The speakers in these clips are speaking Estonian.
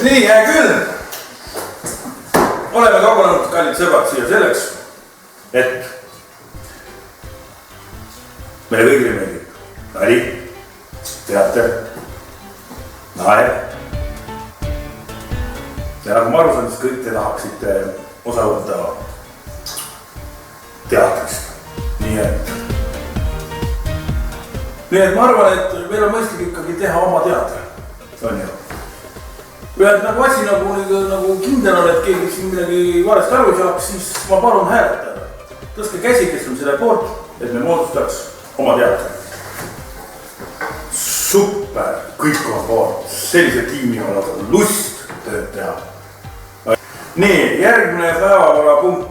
Nii, hea küll. Oleme kogunenud, kallid sõbrad, siia selleks, et meile kõigile meeldib nali, teater, naer. Ja nagu ma aru saan, siis kõik te tahaksite osa võtta teatrist. Nii et ma arvan, et meil on mõistlik ikkagi teha oma teater. On ju. Kui nagu asi nagu kindel on, et keegi siin midagi varesti aru saaks, siis ma palun hääletada. Tõstke käsi, kes on selle poolt, et me moodustaks oma teatri. Super, kõik on poolt. Sellise tiimi on lust tööd teha. Nii, järgmine päevakorrapunkt.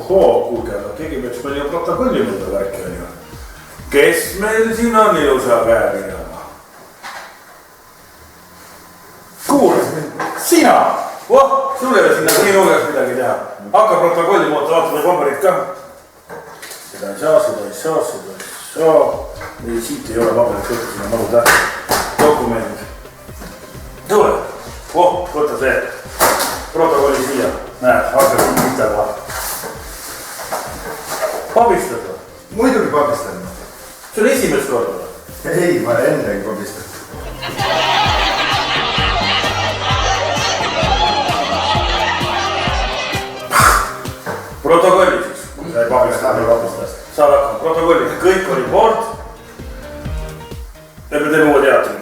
Kuulge, aga keegi peaks meil ju protokolli mõnda värki on ju. Kes meil siin on ilusa käekirjaga? Kuule, sina! Sul ei ole sinna nii luges midagi teha. Hakka protokolli muuta, vaatame paberit ka. Seda ei saa. Ei, siit ei ole paberit võtta, sinna maru täht. Dokumendid. Tule. Võta see. Protokolli siia. Näed, hakka mitte ka. Pabistad või? Muidugi pabistan. See on esimest korda? Ei, ma ennegi pabistan. Protokolli siis. Sa ei pabista. Saad hakkama. Protokolli. Kõik oli poolt. Ja me teeme uue teatri.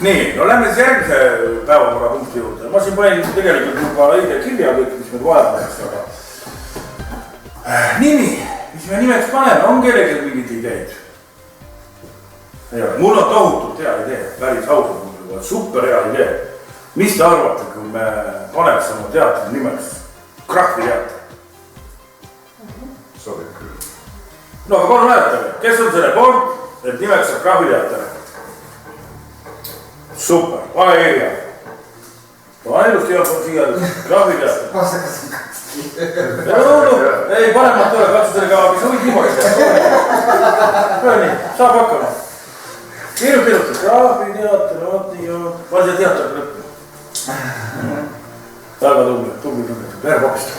Nii, no lähme siis järgmise päevakorrapunkti juurde. Ma siin panin tegelikult juba õige kirja kõik, mis meil vaja läheks, aga nimi, mis me nimeks paneme, on kellelgi mingid ideid? Ei ole, mul on tohutult hea idee, päris ausalt, super hea idee. Mis te arvate, kui me paneks oma teatri nimeks Krahvi teater? Sobib küll. No aga palun hääletage, kes on selle poolt, et nimeks on Krahvi teater? Super, pane kirja. Ma ilusti jah, siia Krahvi teater. Ei, paremat ole, katsu selle ka, mis huvid niimoodi. Nii, saab hakkama. Kirjutada, Krahvi teater, vaati ja... Ma see teater lõppu. Väga tubli, ära papista.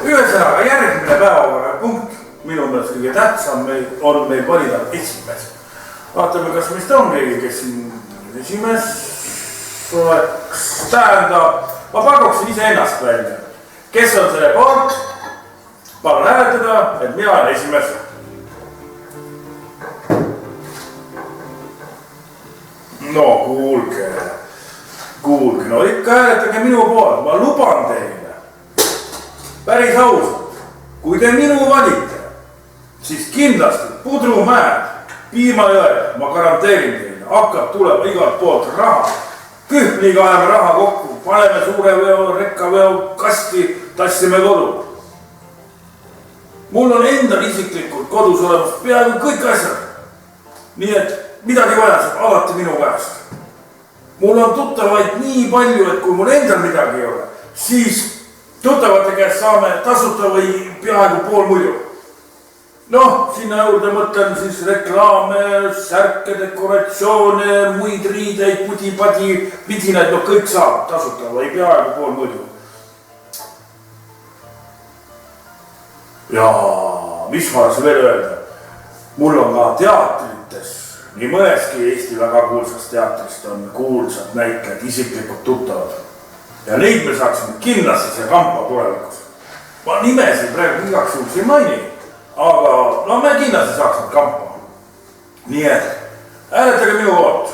Ühesõnaga, järgmine päevakorrapunkt, minu meelest kõige tähtsam on meil valida esimees. Vaatame, kas meist on keegi, kes siin esimees oleks tähendab. Ma pakuksin ise ennast välja. Kes on selle poolt? Palun hääletada, et mina olen esimees. No kuulge, no ikka hääletage minu poolt, ma luban teile. Päris ausalt, kui te minu valite, siis kindlasti Pudrumäed, Piimajõed, ma garanteerin teile, hakkab tulema igalt poolt raha. Kühpliga ajame raha kokku, paneme suure veo, rekkaveo, kasti, tassime kodu. Mul on endal isiklikult kodus olemas peaaegu kõik asjad. Nii et midagi vaja saab alati minu käest. Mul on tuttavaid nii palju, et kui mul endal midagi ei ole, siis tuttavate käest saame tasuta või peaaegu pool muidu. Noh, sinna juurde mõtlen siis reklaame, särke, dekoratsioone, muid riideid, pudi-padi, vidinaid, no kõik saab tasuta või peaaegu pool muidu. Ja mis ma oleks veel öelda? Mul on ka teatrites, nii mõneski Eesti väga kuulsast teatrist on kuulsad näitlejad isiklikult tuttavad. Ja neid me saaksime kindlasti see kampa tulevikus. Ma nimesid praegu igaks juhuks ei maini. Aga no me kindlasti saaks nad kampa. Nii et hääletage minu poolt.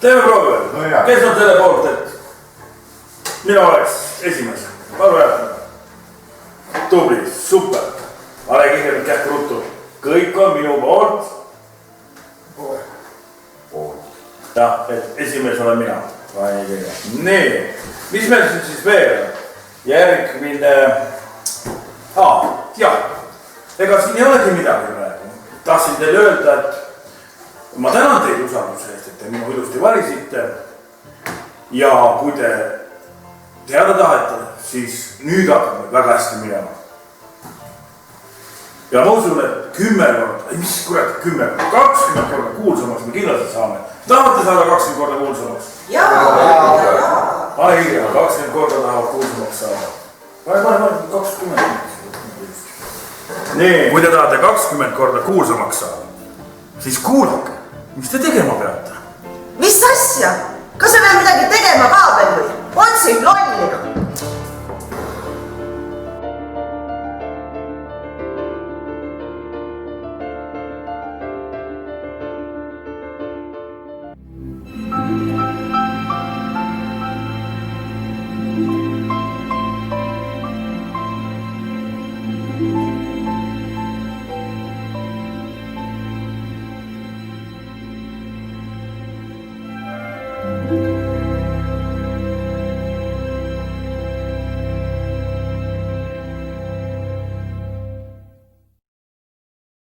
Teeme proovi. No kes on selle poolt, et mina oleks esimees? Palun hääletada. Tubli, super. Pane kirjalik kähku ruttu. Kõik on minu poolt. Jah, et esimees olen mina. Pane kirja. Nii, mis meil siis veel? Järgmine... jah. Ega siin ei olegi midagi praegu. Tahtsin teile öelda, et ma tänan teid usalduse eest, et te minu ilusti valisite. Ja kui te teada tahate, siis nüüd hakkame väga hästi minema. ja ma usun, et 10 korda, mis kurat 10 korda, 20 korda kuulsamaks me kindlasti saame. Tahate saada 20 korda kuulsamaks? Jaa. Pane kirja, 20 korda tahavad kuulsamaks saada. Pane 20. Nii, kui te tahate 20 korda kuulsamaks saada, siis kuulake, mis te tegema peate? Mis asja? Kas sa veel midagi tegema ka veel või? Otsi lolli!